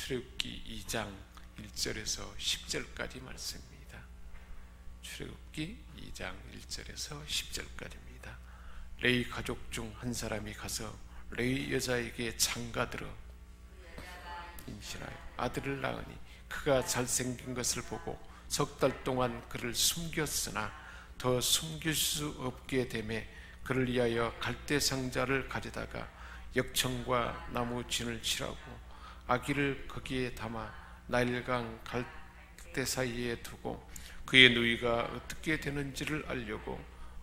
출애굽기 2장 1절에서 10절까지 말씀입니다. 출애굽기 2장 1절에서 10절까지입니다. 레위 가족 중 한 사람이 가서 레위 여자에게 장가들어 임신하여 아들을 낳으니 그가 잘생긴 것을 보고 석 달 동안 그를 숨겼으나 더 숨길 수 없게 되매 그를 위하여 갈대 상자를 가져다가 역청과 나무 진을 칠하고 아기를 거기에 담아 나일강 갈대 사이에 두고 그의 누이가 어떻게 되는지를 알려고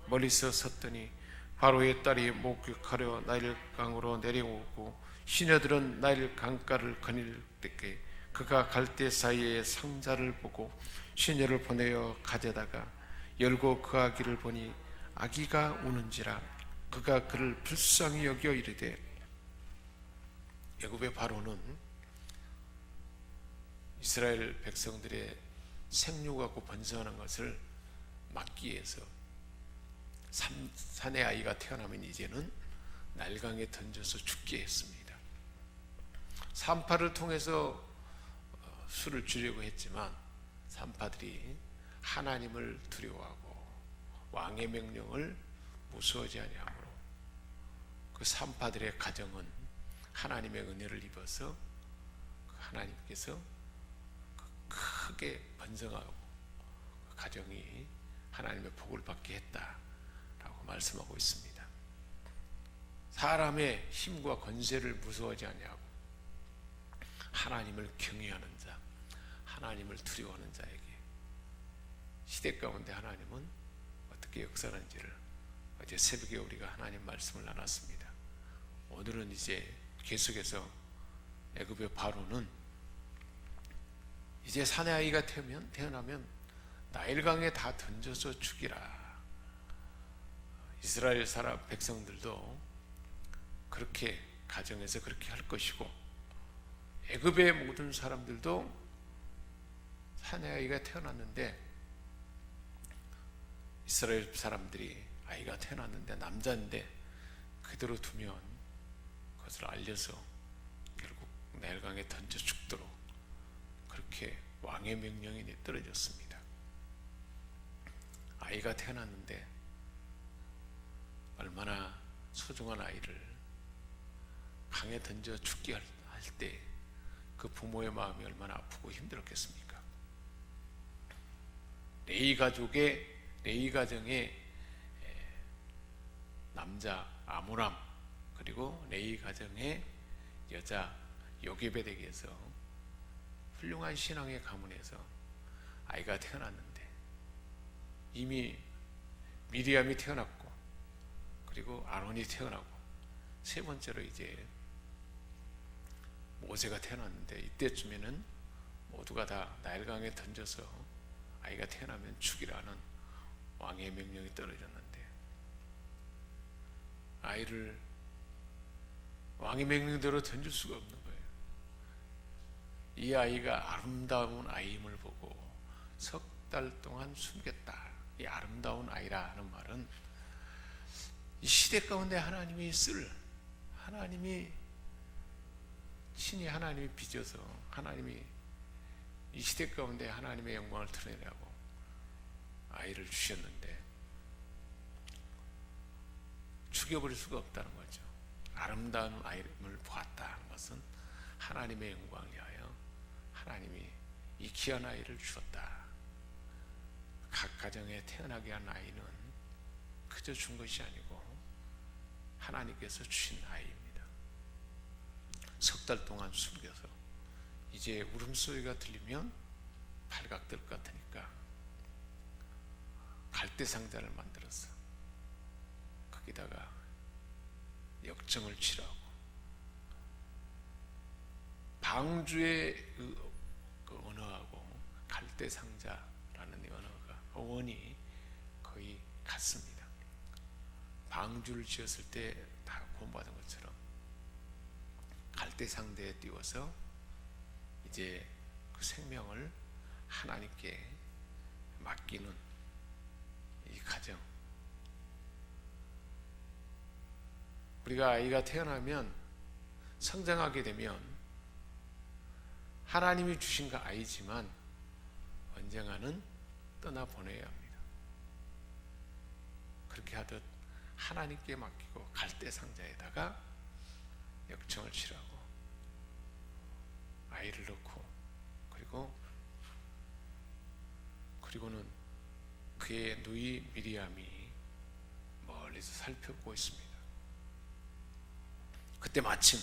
멀리서 섰더니 바로의 딸이 목욕하려 나일강으로 내려오고 시녀들은 나일 강가를 거닐 때께 그가 갈대 사이에 상자를 보고 시녀를 보내어 가져다가 열고 그 아기를 보니 아기가 우는지라 그가 그를 불쌍히 여겨 이르되 애굽의 바로는 이스라엘 백성들의 생육하고 번성하는 것을 막기 위해서 산의 아이가 태어나면 이제는 나일강에 던져서 죽게 했습니다. 산파를 통해서 수를 주려고 했지만 산파들이 하나님을 두려워하고 왕의 명령을 무수하지 아니하므로 그 산파들의 가정은 하나님의 은혜를 입어서 하나님께서 크게 번성하고 그 가정이 하나님의 복을 받게 했다라고 말씀하고 있습니다. 사람의 힘과 권세를 무서워하지 아니하고 하나님을 경외하는 자, 하나님을 두려워하는 자에게 시대 가운데 하나님은 어떻게 역사하는지를 어제 새벽에 우리가 하나님 말씀을 나눴습니다. 오늘은 이제 계속해서 애굽의 바로는 이제 사내 아이가 태어나면 나일강에 다 던져서 죽이라. 이스라엘 사람 백성들도 그렇게 가정에서 그렇게 할 것이고 애굽의 모든 사람들도 사내 아이가 태어났는데 이스라엘 사람들이 아이가 태어났는데 남자인데 그대로 두면 그것을 알려서 결국 나일강에 던져 죽도록 그렇게 왕의 명령이 떨어졌습니다. 아이가 태어났는데 얼마나 소중한 아이를 강에 던져 죽게 할 때 그 부모의 마음이 얼마나 아프고 힘들었겠습니까? 레위 가정의 남자 아므람 그리고 레위 가정의 여자 요게벳에게서 훌륭한 신앙의 가문에서 아이가 태어났는데 이미 미리암이 태어났고 그리고 아론이 태어나고 세 번째로 이제 모세가 태어났는데 이때쯤에는 모두가 다 나일강에 던져서 아이가 태어나면 죽이라는 왕의 명령이 떨어졌는데 아이를 왕의 명령대로 던질 수가 없는 거예요. 이 아이가 아름다운 아이임을 보고 석 달 동안 숨겼다. 이 아름다운 아이라는 말은 이 시대 가운데 하나님이 친히 하나님이 빚어서 하나님이 이 시대 가운데 하나님의 영광을 드러내라고 아이를 주셨는데 죽여버릴 수가 없다는 거죠. 아름다운 아이를 보았다는 것은 하나님의 영광을 위하여 하나님이 이 귀한 아이를 주었다. 각 가정에 태어나게 한 아이는 그저 준 것이 아니고 하나님께서 주신 아이입니다. 석 달 동안 숨겨서 이제 울음소리가 들리면 발각될 것 같으니까 갈대 상자를 만들었어. 거기다가 역정을 칠하고 방주의 그 언어하고 갈대 상자라는 언어가 어원이 거의 같습니다. 방주를 지었을 때 다 구원받은 것처럼 갈대 상대에 띄워서 이제 그 생명을 하나님께 맡기는 이 가정. 우리가 아이가 태어나면 성장하게 되면 하나님이 주신 거 아니지만 언젠가는 떠나보내야 합니다. 그렇게 하듯 하나님께 맡기고 갈대 상자에다가 역청을 치라고 아이를 넣고 그리고는 그의 누이 미리암이 멀리서 살펴보고 있습니다. 그때 마침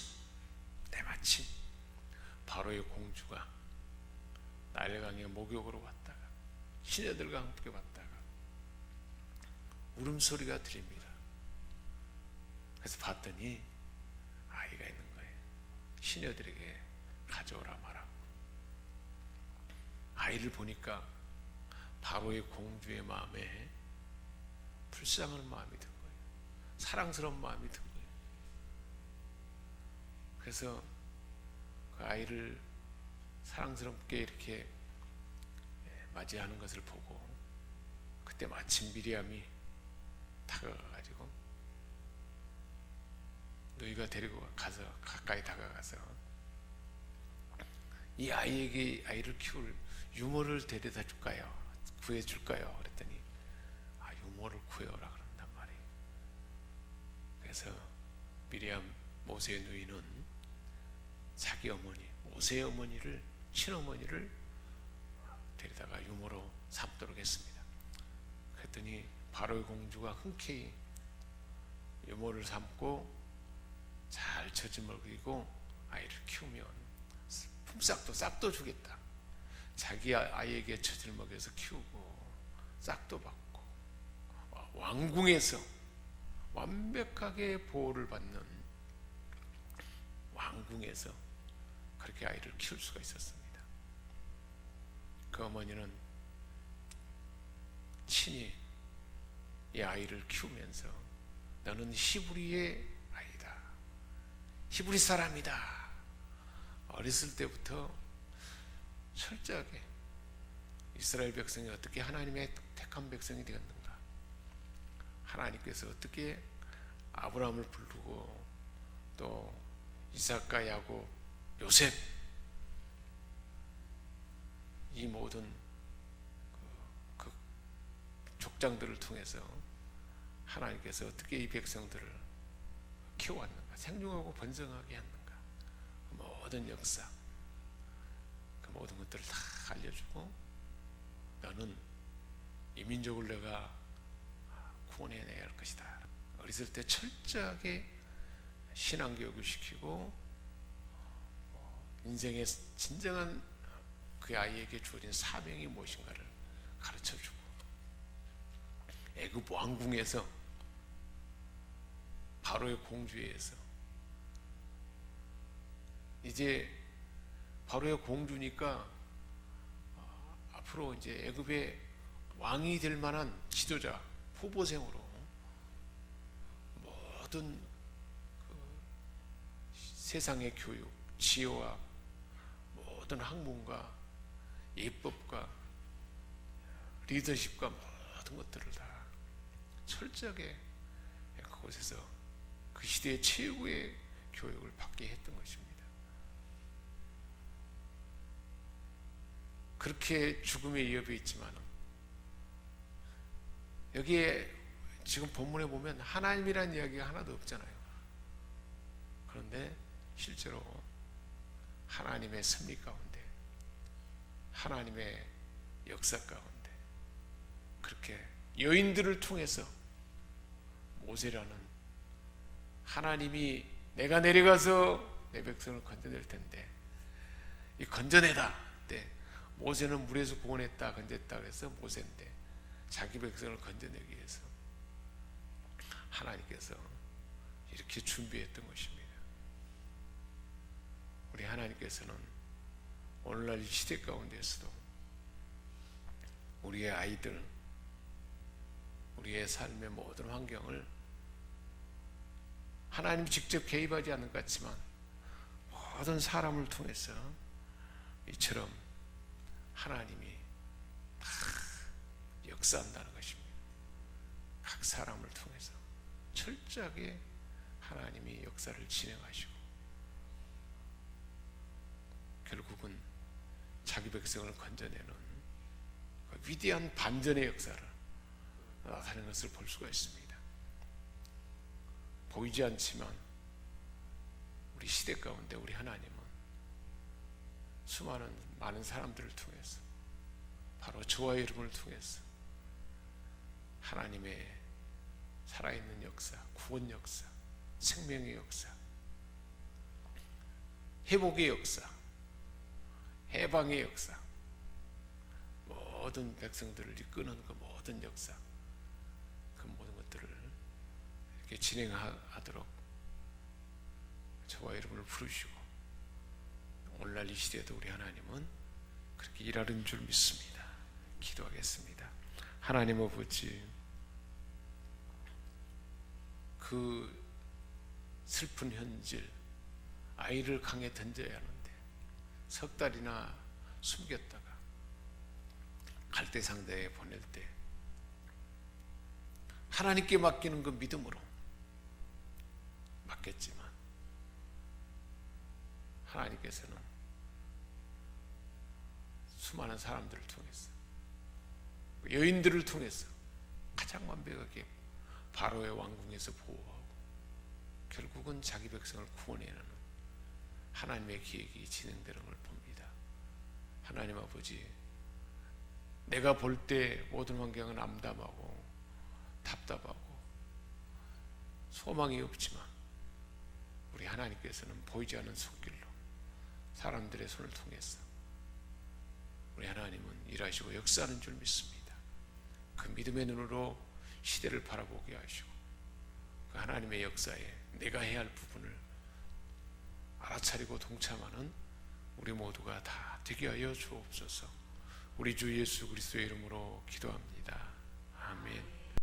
바로의 공주가 나일강에 목욕으로 왔다가 시녀들과 함께 왔다가 울음소리가 들립니다. 그래서 봤더니 아이가 있는 거예요. 시녀들에게 가져오라 말하고. 아이를 보니까 바로의 공주의 마음에 불쌍한 마음이 든 거예요. 사랑스러운 마음이 든 거예요. 그래서 그 아이를 사랑스럽게 이렇게 맞이하는 것을 보고 그때 마침 미리암이 다가가가지고 너희가 데리고 가서 가까이 다가가서 이 아이를 키울 유모를 데려다 줄까요? 구해줄까요? 그랬더니 유모를 구해오라 그런단 말이에요. 그래서 미리암 모세의 누이는 자기 어머니 모세의 어머니를 친어머니를 데리다가 유모로 삼도록 했습니다. 그랬더니 바로의 공주가 흔쾌히 유모를 삼고 잘 젖을 먹이고 아이를 키우면 품삯도 싹도 주겠다. 자기 아이에게 젖을 먹여서 키우고 싹도 받고 왕궁에서 완벽하게 보호를 받는 왕궁에서 그렇게 아이를 키울 수가 있었습니다. 그 어머니는 친히 이 아이를 키우면서 너는 히브리의 아이다. 히브리 사람이다. 어렸을 때부터 철저하게 이스라엘 백성이 어떻게 하나님의 택한 백성이 되었는가, 하나님께서 어떻게 아브라함을 부르고 또 이삭과 야곱, 요셉 이 모든 그 족장들을 통해서 하나님께서 어떻게 이 백성들을 키워왔는가, 생존하고 번성하게 했는가, 그 모든 역사, 그 모든 것들을 다 알려주고 너는 이 민족을 내가 구원해내야 할 것이다. 어렸을 때 철저하게 신앙교육을 시키고 인생의 진정한 그 아이에게 주어진 사명이 무엇인가를 가르쳐주고 애굽 왕궁에서 바로의 공주에 의해서 이제 바로의 공주니까 앞으로 이제 애굽의 왕이 될 만한 지도자 후보생으로 모든 세상의 교육, 지혜와 모든 학문과 예법과 리더십과 모든 것들을 다 철저하게 그곳에서 그 시대의 최고의 교육을 받게 했던 것입니다. 그렇게 죽음의 위협이 있지만 여기에 지금 본문에 보면 하나님이라는 이야기가 하나도 없잖아요. 그런데 실제로 하나님의 섭리 가운데, 하나님의 역사 가운데 그렇게 여인들을 통해서 모세라는 하나님이 내가 내려가서 내 백성을 건져낼 텐데 이 건져내다 때 모세는 물에서 구원했다 건졌다 그래서 모세인데 자기 백성을 건져내기 위해서 하나님께서 이렇게 준비했던 것입니다. 우리 하나님께서는 오늘날 이 시대 가운데서도 우리의 아이들, 우리의 삶의 모든 환경을 하나님 직접 개입하지 않는 것 같지만 모든 사람을 통해서 이처럼 하나님이 다 역사한다는 것입니다. 각 사람을 통해서 철저하게 하나님이 역사를 진행하시고 결국은 자기 백성을 건져내는 그 위대한 반전의 역사를 나타내는 것을 볼 수가 있습니다. 보이지 않지만 우리 시대 가운데 우리 하나님은 수많은 많은 사람들을 통해서, 바로 저와 여러분을 통해서 하나님의 살아있는 역사, 구원 역사, 생명의 역사, 회복의 역사, 해방의 역사, 모든 백성들을 이끄는 그 모든 역사, 그 모든 것들을 이렇게 진행하도록 저와 여러분을 부르시고, 오늘날 이 시대에도 우리 하나님은 그렇게 일하는 줄 믿습니다. 기도하겠습니다. 하나님 아버지, 그 슬픈 현실, 아이를 강에 던져야 하는데 석 달이나 숨겼다가 갈대상자에 보낼 때 하나님께 맡기는 그 믿음으로 맡겼지만 하나님께서는 수많은 사람들을 통해서, 여인들을 통해서 가장 완벽하게 바로의 왕궁에서 보호하고 결국은 자기 백성을 구원해내는 하나님의 계획이 진행되는 걸 봅니다. 하나님 아버지, 내가 볼 때 모든 환경은 암담하고 답답하고 소망이 없지만 우리 하나님께서는 보이지 않는 손길로 사람들의 손을 통해서 우리 하나님은 일하시고 역사하는 줄 믿습니다. 그 믿음의 눈으로 시대를 바라보게 하시고 그 하나님의 역사에 내가 해야 할 부분을 알아차리고 동참하는 우리 모두가 다 되게 하여 주옵소서. 우리 주 예수 그리스도의 이름으로 기도합니다. 아멘.